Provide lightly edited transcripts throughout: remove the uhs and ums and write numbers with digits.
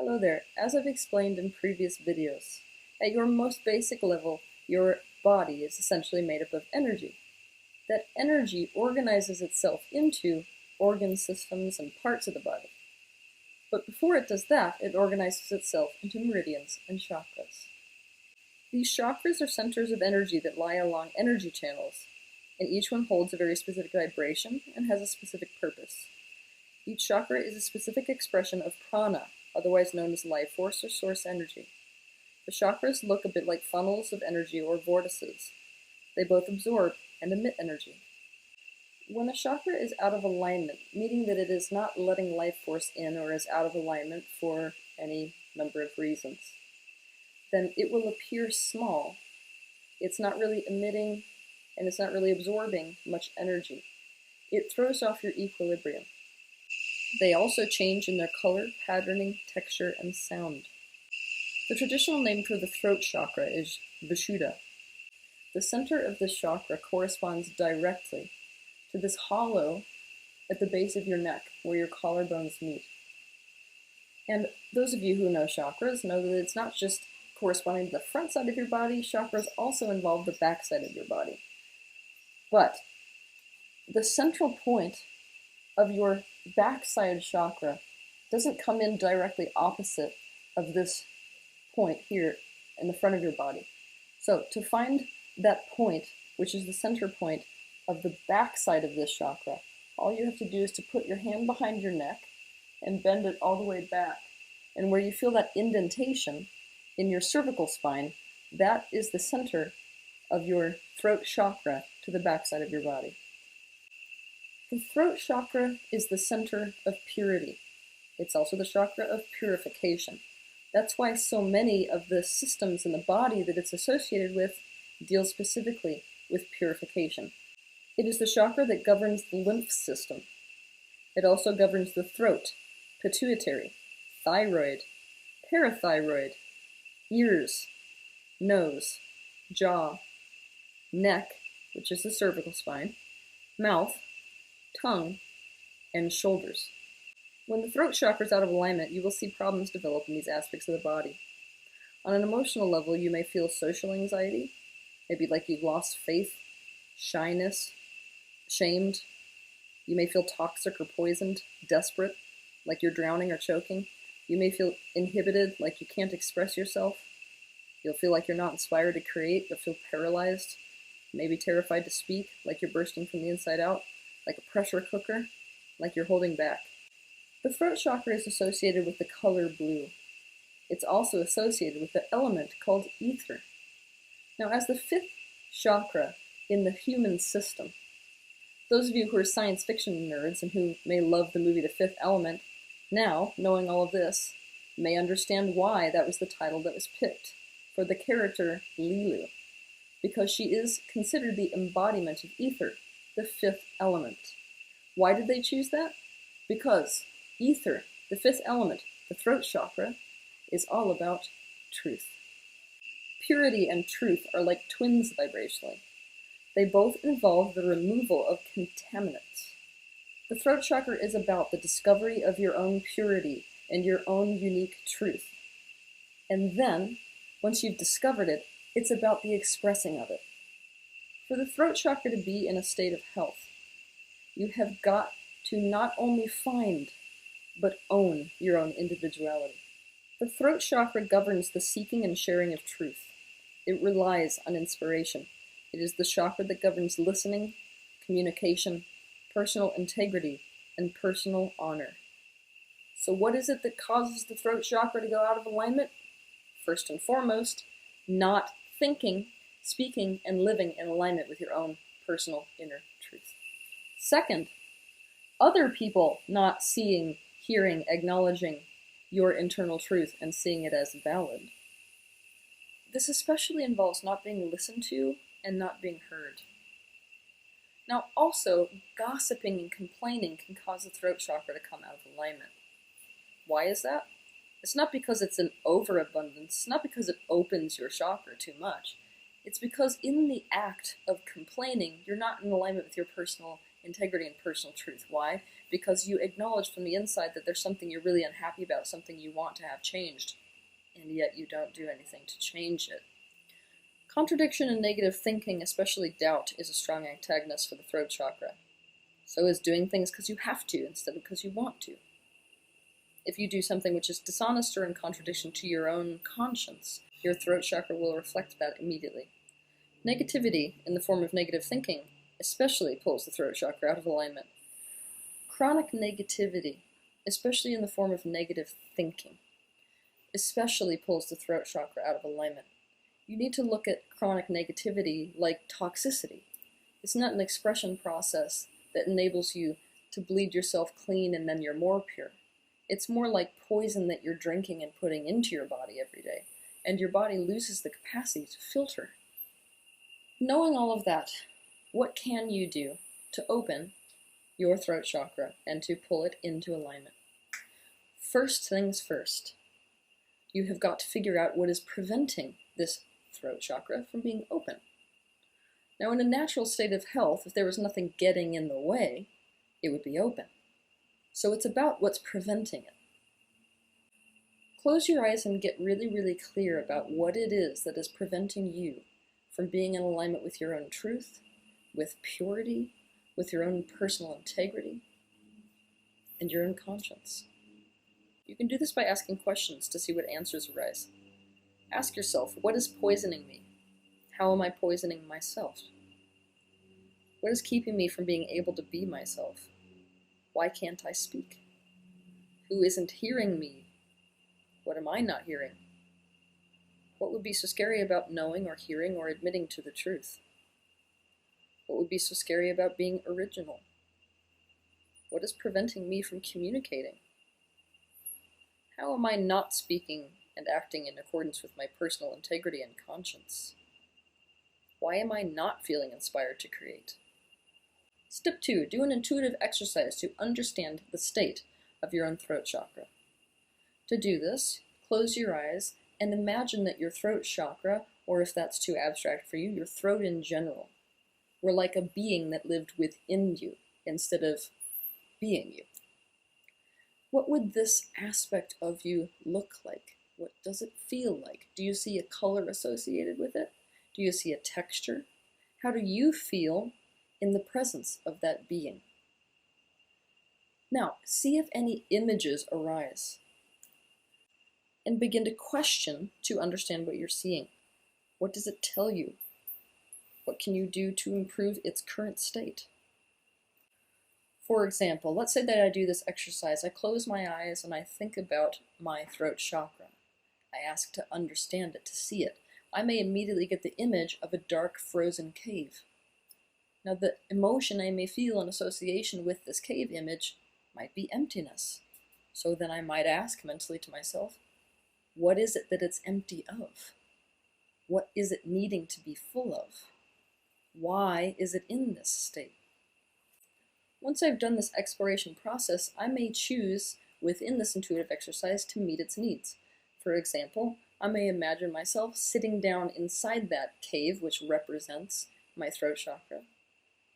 Hello there. As I've explained in previous videos, at your most basic level, your body is essentially made up of energy. That energy organizes itself into organ systems and parts of the body. But before it does that, it organizes itself into meridians and chakras. These chakras are centers of energy that lie along energy channels, and each one holds a very specific vibration and has a specific purpose. Each chakra is a specific expression of prana, otherwise known as life force or source energy. The chakras look a bit like funnels of energy or vortices. They both absorb and emit energy. When a chakra is out of alignment, meaning that it is not letting life force in or is out of alignment for any number of reasons, then it will appear small. It's not really emitting and it's not really absorbing much energy. It throws off your equilibrium. They also change in their color, patterning, texture, and sound. The traditional name for the throat chakra is Vishuddha. The center of this chakra corresponds directly to this hollow at the base of your neck where your collarbones meet. And those of you who know chakras know that it's not just corresponding to the front side of your body, chakras also involve the back side of your body. But the central point of your backside chakra doesn't come in directly opposite of this point here in the front of your body. So to find that point, which is the center point of the backside of this chakra, all you have to do is to put your hand behind your neck and bend it all the way back. And where you feel that indentation in your cervical spine, that is the center of your throat chakra to the backside of your body. The throat chakra is the center of purity. It's also the chakra of purification. That's why so many of the systems in the body that it's associated with deal specifically with purification. It is the chakra that governs the lymph system. It also governs the throat, pituitary, thyroid, parathyroid, ears, nose, jaw, neck, which is the cervical spine, mouth, tongue, and shoulders. When the throat chakra is out of alignment, you will see problems develop in these aspects of the body. On an emotional level, you may feel social anxiety, maybe like you've lost faith, shyness, shamed. You may feel toxic or poisoned, desperate, like you're drowning or choking. You may feel inhibited, like you can't express yourself. You'll feel like you're not inspired to create. You'll feel paralyzed, maybe terrified to speak, like you're bursting from the inside out, like a pressure cooker, like you're holding back. The throat chakra is associated with the color blue. It's also associated with the element called ether. Now, as the fifth chakra in the human system, those of you who are science fiction nerds and who may love the movie The Fifth Element, now, knowing all of this, may understand why that was the title that was picked for the character Lilu, because she is considered the embodiment of ether, the fifth element. Why did they choose that? Because ether, the fifth element, the throat chakra, is all about truth. Purity and truth are like twins vibrationally. They both involve the removal of contaminants. The throat chakra is about the discovery of your own purity and your own unique truth. And then, once you've discovered it, it's about the expressing of it. For the throat chakra to be in a state of health, you have got to not only find, but own your own individuality. The throat chakra governs the seeking and sharing of truth. It relies on inspiration. It is the chakra that governs listening, communication, personal integrity, and personal honor. So what is it that causes the throat chakra to go out of alignment? First and foremost, not thinking, speaking, and living in alignment with your own personal inner truth. Second, other people not seeing, hearing, acknowledging your internal truth and seeing it as valid. This especially involves not being listened to and not being heard. Now also, gossiping and complaining can cause the throat chakra to come out of alignment. Why is that? It's not because it's an overabundance, it's not because it opens your chakra too much. It's because in the act of complaining, you're not in alignment with your personal integrity and personal truth. Why? because you acknowledge from the inside that there's something you're really unhappy about, something you want to have changed, and yet you don't do anything to change it. Contradiction and negative thinking, especially doubt, is a strong antagonist for the throat chakra. So is doing things because you have to instead of because you want to. If you do something which is dishonest or in contradiction to your own conscience, your throat chakra will reflect that immediately. Negativity, in the form of negative thinking, especially pulls the throat chakra out of alignment. Chronic negativity, especially in the form of negative thinking, especially pulls the throat chakra out of alignment. You need to look at chronic negativity like toxicity. It's not an expression process that enables you to bleed yourself clean and then you're more pure. It's more like poison that you're drinking and putting into your body every day, and your body loses the capacity to filter. Knowing all of that, what can you do to open your throat chakra and to pull it into alignment? First things first, you have got to figure out what is preventing this throat chakra from being open. Now, in a natural state of health, if there was nothing getting in the way, it would be open. So it's about what's preventing it. Close your eyes and get really, really clear about what it is that is preventing you from being in alignment with your own truth, with purity, with your own personal integrity, and your own conscience. You can do this by asking questions to see what answers arise. Ask yourself, what is poisoning me? How am I poisoning myself? What is keeping me from being able to be myself? Why can't I speak? Who isn't hearing me? What am I not hearing? What would be so scary about knowing or hearing or admitting to the truth? What would be so scary about being original? What is preventing me from communicating? How am I not speaking and acting in accordance with my personal integrity and conscience? Why am I not feeling inspired to create? Step 2, do an intuitive exercise to understand the state of your own throat chakra. To do this, close your eyes and imagine that your throat chakra, or if that's too abstract for you, your throat in general, were like a being that lived within you instead of being you. What would this aspect of you look like? What does it feel like? Do you see a color associated with it? Do you see a texture? How do you feel in the presence of that being? Now, see if any images arise, and begin to question to understand what you're seeing. What does it tell you? What can you do to improve its current state? For example, let's say that I do this exercise. I close my eyes and I think about my throat chakra. I ask to understand it, to see it. I may immediately get the image of a dark, frozen cave. Now, the emotion I may feel in association with this cave image might be emptiness. So then I might ask mentally to myself, what is it that it's empty of? What is it needing to be full of? Why is it in this state? Once I've done this exploration process, I may choose within this intuitive exercise to meet its needs. For example, I may imagine myself sitting down inside that cave, which represents my throat chakra,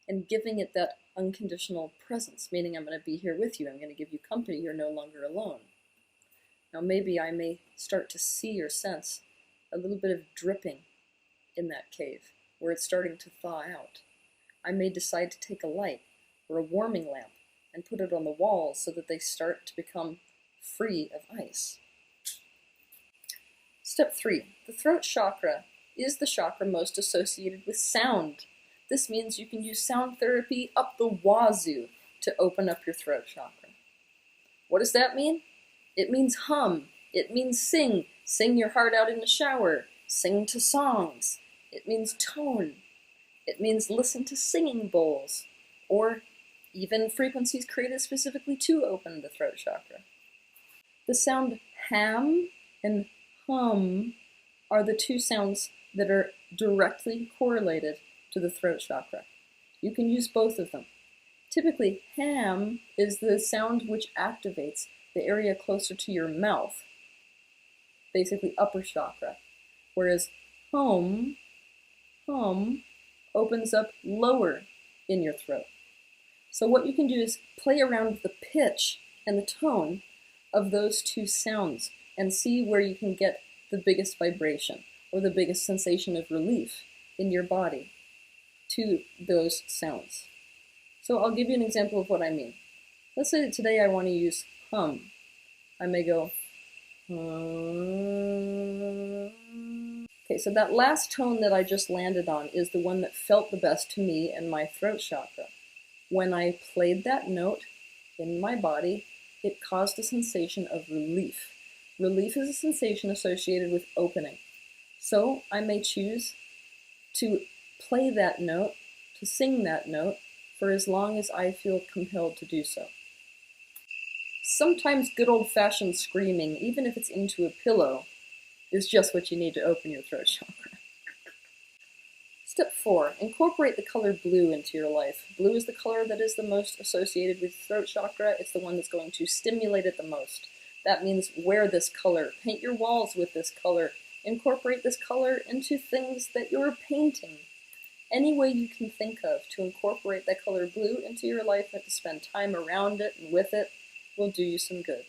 and giving it that unconditional presence, meaning I'm going to be here with you, I'm going to give you company, you're no longer alone. Now maybe I may start to see or sense a little bit of dripping in that cave, where it's starting to thaw out. I may decide to take a light or a warming lamp and put it on the walls so that they start to become free of ice. Step 3. The throat chakra is the chakra most associated with sound. This means you can use sound therapy up the wazoo to open up your throat chakra. What does that mean? It means hum. It means sing. Sing your heart out in the shower. Sing to songs. It means tone. It means listen to singing bowls, or even frequencies created specifically to open the throat chakra. The sound ham and hum are the two sounds that are directly correlated to the throat chakra. You can use both of them. Typically, ham is the sound which activates the area closer to your mouth, basically upper chakra, whereas hum opens up lower in your throat. So what you can do is play around with the pitch and the tone of those two sounds and see where you can get the biggest vibration or the biggest sensation of relief in your body to those sounds. So I'll give you an example of what I mean. Let's say that today I want to use hum. I may go, hum. Okay, so that last tone that I just landed on is the one that felt the best to me and my throat chakra. When I played that note in my body, it caused a sensation of relief. Relief is a sensation associated with opening. So I may choose to play that note, to sing that note, for as long as I feel compelled to do so. Sometimes good old-fashioned screaming, even if it's into a pillow, is just what you need to open your throat chakra. Step 4, incorporate the color blue into your life. Blue is the color that is the most associated with throat chakra. It's the one that's going to stimulate it the most. That means wear this color, paint your walls with this color, incorporate this color into things that you're painting. Any way you can think of to incorporate that color blue into your life and to spend time around it and with it will do you some good.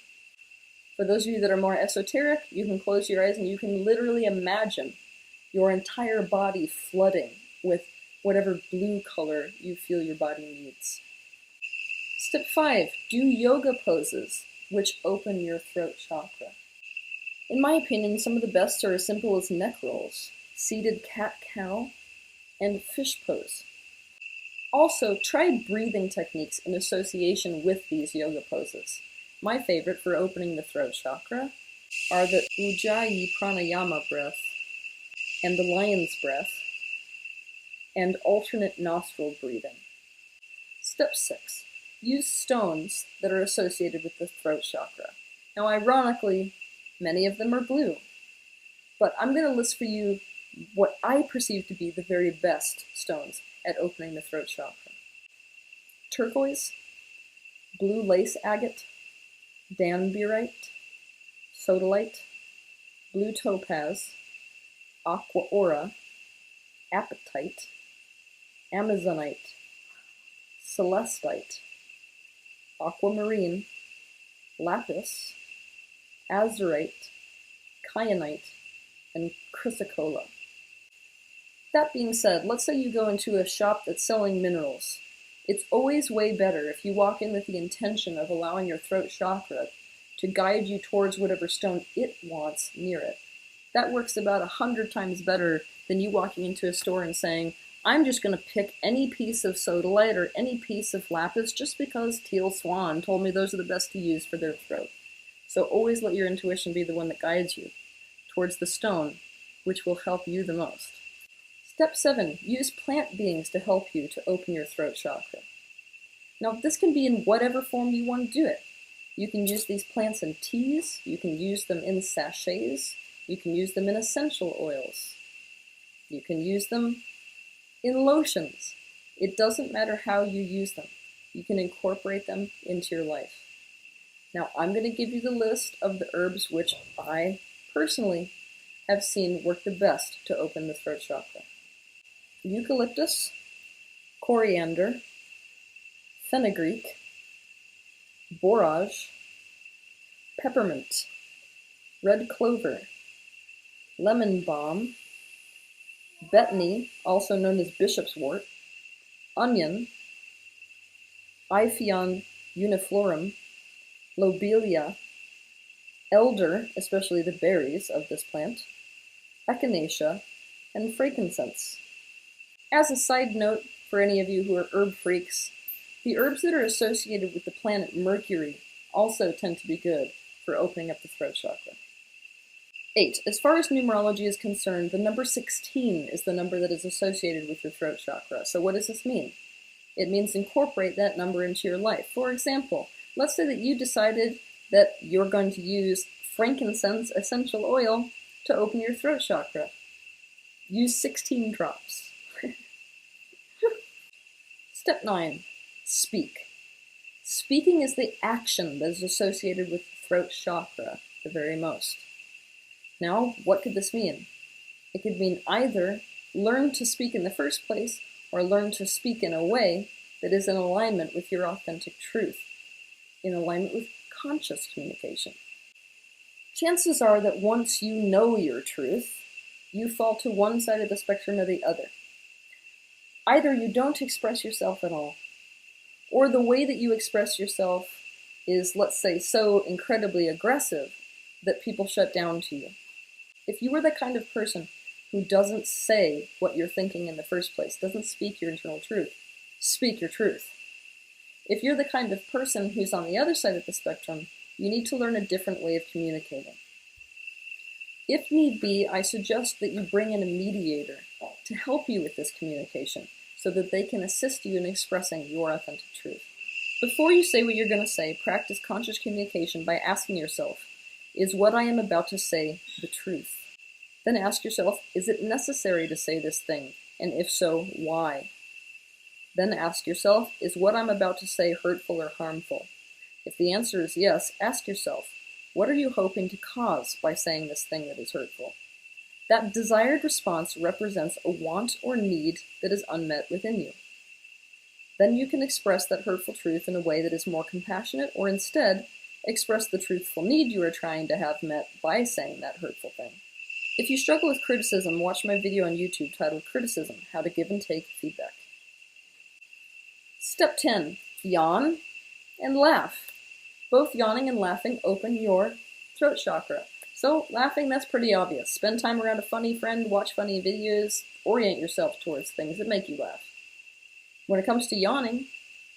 For those of you that are more esoteric, you can close your eyes and you can literally imagine your entire body flooding with whatever blue color you feel your body needs. Step 5, do yoga poses which open your throat chakra. In my opinion, some of the best are as simple as neck rolls, seated cat-cow, and fish pose. Also, try breathing techniques in association with these yoga poses. My favorite for opening the throat chakra are the Ujjayi pranayama breath and the lion's breath and alternate nostril breathing. Step 6, use stones that are associated with the throat chakra. Now, ironically, many of them are blue, but I'm going to list for you what I perceive to be the very best stones at opening the throat chakra. Turquoise, blue lace agate, danburite, sodalite, blue topaz, aqua aura, apatite, amazonite, celestite, aquamarine, lapis, azurite, kyanite, and chrysocolla. That being said, let's say you go into a shop that's selling minerals. It's always way better if you walk in with the intention of allowing your throat chakra to guide you towards whatever stone it wants near it. That works about 100 times better than you walking into a store and saying, I'm just going to pick any piece of sodalite or any piece of lapis just because Teal Swan told me those are the best to use for their throat. So always let your intuition be the one that guides you towards the stone, which will help you the most. Step 7, use plant beings to help you to open your throat chakra. Now, this can be in whatever form you want to do it. You can use these plants in teas, you can use them in sachets, you can use them in essential oils, you can use them in lotions. It doesn't matter how you use them. You can incorporate them into your life. Now, I'm going to give you the list of the herbs which I personally have seen work the best to open the throat chakra. Eucalyptus, coriander, fenugreek, borage, peppermint, red clover, lemon balm, betony, also known as bishop's wort, onion, Iphion uniflorum, lobelia, elder, especially the berries of this plant, echinacea, and frankincense. As a side note, for any of you who are herb freaks, the herbs that are associated with the planet Mercury also tend to be good for opening up the throat chakra. 8. As far as numerology is concerned, the number 16 is the number that is associated with your throat chakra. So what does this mean? It means incorporate that number into your life. For example, let's say that you decided that you're going to use frankincense essential oil to open your throat chakra. Use 16 drops. Step 9, speak. Speaking is the action that is associated with the throat chakra the very most. Now, what could this mean? It could mean either learn to speak in the first place or learn to speak in a way that is in alignment with your authentic truth, in alignment with conscious communication. Chances are that once you know your truth, you fall to one side of the spectrum or the other. Either you don't express yourself at all, or the way that you express yourself is, let's say, so incredibly aggressive that people shut down to you. If you are the kind of person who doesn't say what you're thinking in the first place, doesn't speak your internal truth, speak your truth. If you're the kind of person who's on the other side of the spectrum, you need to learn a different way of communicating. If need be, I suggest that you bring in a mediator to help you with this communication so that they can assist you in expressing your authentic truth. Before you say what you're going to say, practice conscious communication by asking yourself, is what I am about to say the truth? Then ask yourself, is it necessary to say this thing? And if so, why? Then ask yourself, is what I'm about to say hurtful or harmful? If the answer is yes, ask yourself, what are you hoping to cause by saying this thing that is hurtful? That desired response represents a want or need that is unmet within you. Then you can express that hurtful truth in a way that is more compassionate, or instead, express the truthful need you are trying to have met by saying that hurtful thing. If you struggle with criticism, watch my video on YouTube titled Criticism, How to Give and Take Feedback. Step 10. Yawn and laugh. Both yawning and laughing open your throat chakra. So laughing, that's pretty obvious. Spend time around a funny friend, watch funny videos, orient yourself towards things that make you laugh. When it comes to yawning,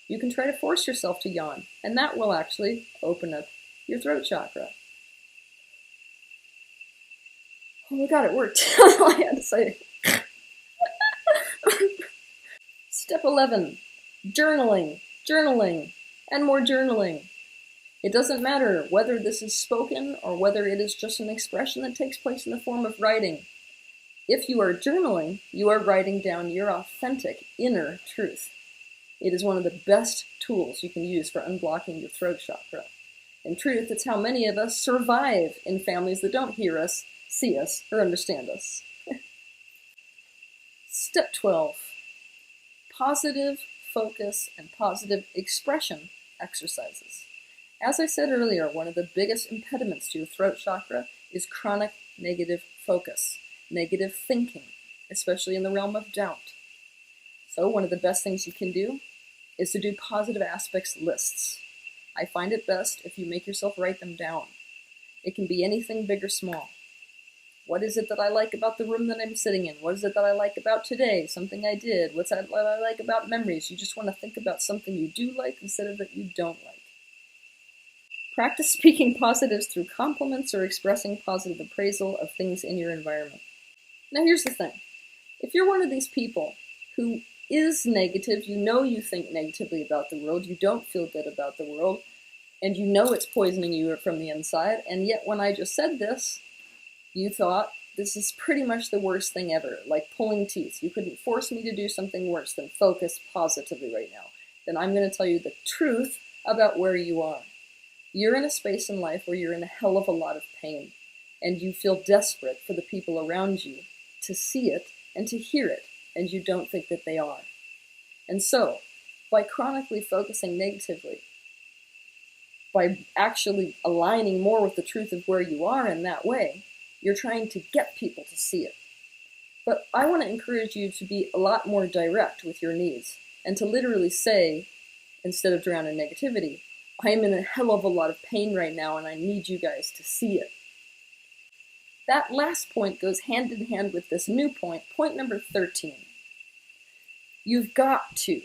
you can try to force yourself to yawn, and that will actually open up your throat chakra. Oh my god, it worked. That's all I had to say. Step 11. Journaling, journaling, and more journaling. It doesn't matter whether this is spoken or whether it is just an expression that takes place in the form of writing. If you are journaling, you are writing down your authentic inner truth. It is one of the best tools you can use for unblocking your throat chakra. In truth, it's how many of us survive in families that don't hear us, see us, or understand us. Step 12. Positive focus and positive expression exercises. As I said earlier, one of the biggest impediments to your throat chakra is chronic negative focus, negative thinking, especially in the realm of doubt. So one of the best things you can do is to do positive aspects lists. I find it best if you make yourself write them down. It can be anything big or small. What is it that I like about the room that I'm sitting in? What is it that I like about today? Something I did? What I like about memories? You just want to think about something you do like instead of that you don't like. Practice speaking positives through compliments or expressing positive appraisal of things in your environment. Now here's the thing. If you're one of these people who is negative, you know you think negatively about the world, you don't feel good about the world, and you know it's poisoning you from the inside, and yet when I just said this, you thought, this is pretty much the worst thing ever, like pulling teeth. You couldn't force me to do something worse than focus positively right now. Then I'm going to tell you the truth about where you are. You're in a space in life where you're in a hell of a lot of pain, and you feel desperate for the people around you to see it and to hear it, and you don't think that they are. And so, by chronically focusing negatively, by actually aligning more with the truth of where you are in that way, you're trying to get people to see it. But I want to encourage you to be a lot more direct with your needs, and to literally say, instead of drown in negativity, I am in a hell of a lot of pain right now, and I need you guys to see it. That last point goes hand in hand with this new point, point number 13. You've got to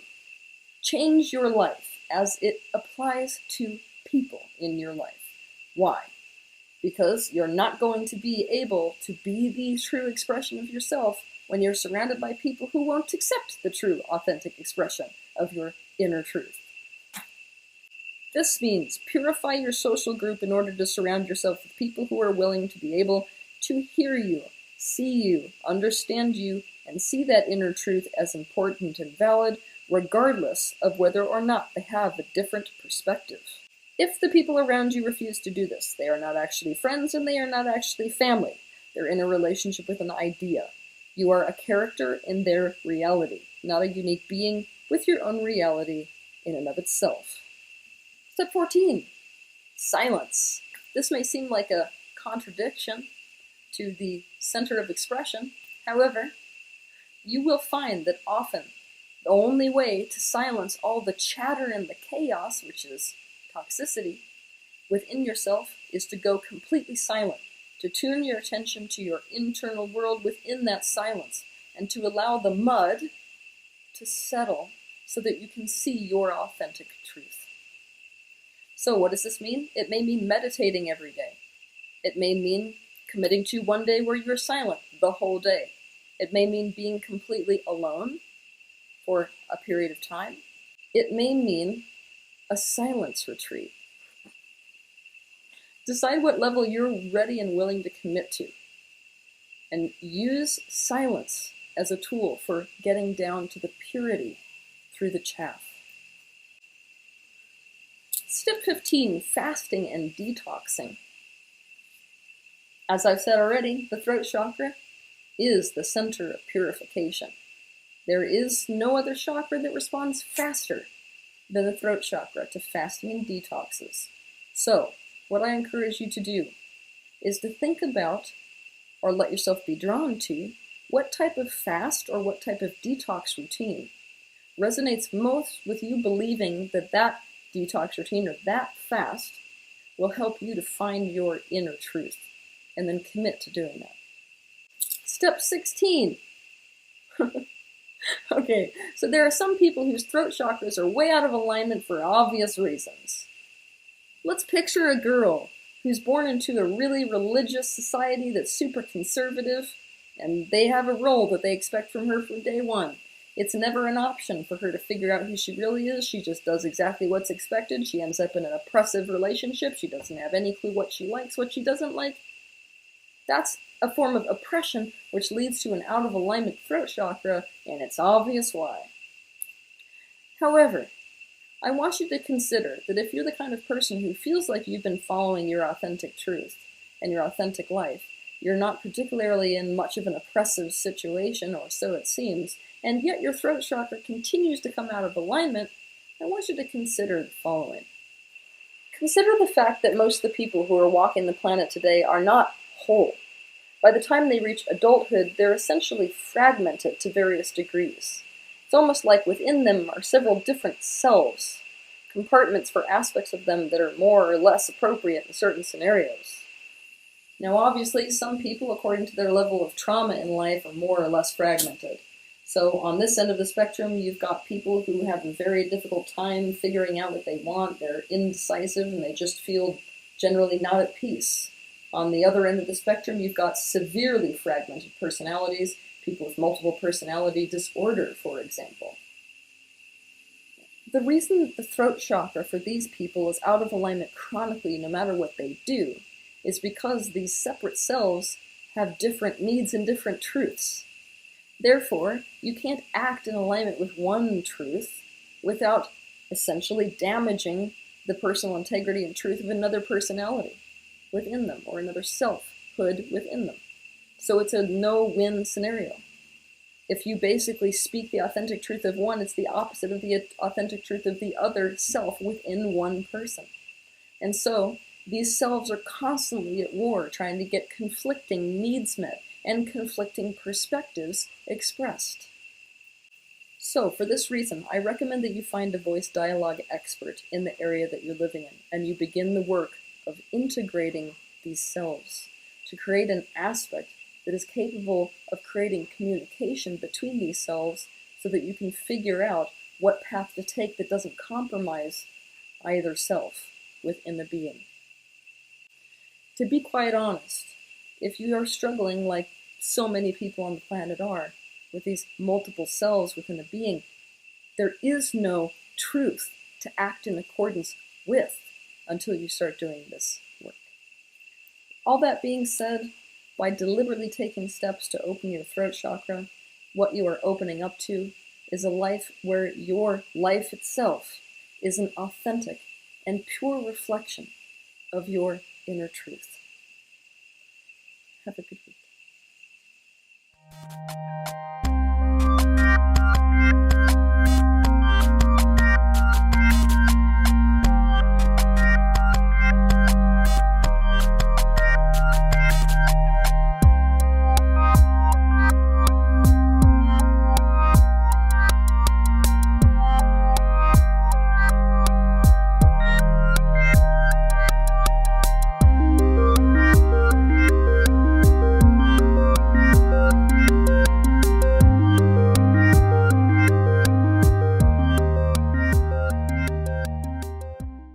change your life as it applies to people in your life. Why? Because you're not going to be able to be the true expression of yourself when you're surrounded by people who won't accept the true, authentic expression of your inner truth. This means purify your social group in order to surround yourself with people who are willing to be able to hear you, see you, understand you, and see that inner truth as important and valid, regardless of whether or not they have a different perspective. If the people around you refuse to do this, they are not actually friends and they are not actually family. They're in a relationship with an idea. You are a character in their reality, not a unique being with your own reality in and of itself. Step 14, silence. This may seem like a contradiction to the center of expression. However, you will find that often the only way to silence all the chatter and the chaos, which is toxicity, within yourself is to go completely silent, to tune your attention to your internal world within that silence, and to allow the mud to settle so that you can see your authentic truth. So what does this mean? It may mean meditating every day. It may mean committing to one day where you're silent the whole day. It may mean being completely alone for a period of time. It may mean a silence retreat. Decide what level you're ready and willing to commit to, and use silence as a tool for getting down to the purity through the chaff. Step 15, fasting and detoxing. As I've said already, the throat chakra is the center of purification. There is no other chakra that responds faster than the throat chakra to fasting and detoxes. So, what I encourage you to do is to think about, or let yourself be drawn to, what type of fast or what type of detox routine resonates most with you believing that that detox routine or that fast will help you to find your inner truth, and then commit to doing that. Step 16. Okay, so there are some people whose throat chakras are way out of alignment for obvious reasons. Let's picture a girl who's born into a really religious society that's super conservative, and they have a role that they expect from her from day one. It's never an option for her to figure out who she really is. She just does exactly what's expected. She ends up in an oppressive relationship. She doesn't have any clue what she likes, what she doesn't like. That's a form of oppression which leads to an out of alignment throat chakra, and it's obvious why. However, I want you to consider that if you're the kind of person who feels like you've been following your authentic truth and your authentic life, you're not particularly in much of an oppressive situation, or so it seems, and yet your throat chakra continues to come out of alignment, I want you to consider the following. Consider the fact that most of the people who are walking the planet today are not whole. By the time they reach adulthood, they're essentially fragmented to various degrees. It's almost like within them are several different selves, compartments for aspects of them that are more or less appropriate in certain scenarios. Now obviously, some people, according to their level of trauma in life, are more or less fragmented. So on this end of the spectrum, you've got people who have a very difficult time figuring out what they want. They're indecisive and they just feel generally not at peace. On the other end of the spectrum, you've got severely fragmented personalities, people with multiple personality disorder, for example. The reason that the throat chakra for these people is out of alignment chronically, no matter what they do, is because these separate selves have different needs and different truths. Therefore, you can't act in alignment with one truth without essentially damaging the personal integrity and truth of another personality within them, or another selfhood within them. So it's a no-win scenario. If you basically speak the authentic truth of one, it's the opposite of the authentic truth of the other self within one person. And so these selves are constantly at war, trying to get conflicting needs met and conflicting perspectives expressed. So for this reason, I recommend that you find a voice dialogue expert in the area that you're living in, and you begin the work of integrating these selves to create an aspect that is capable of creating communication between these selves so that you can figure out what path to take that doesn't compromise either self within the being. To be quite honest, if you are struggling like so many people on the planet are, with these multiple selves within a being, there is no truth to act in accordance with until you start doing this work. All that being said, by deliberately taking steps to open your throat chakra, what you are opening up to is a life where your life itself is an authentic and pure reflection of your inner truth. Have a good week.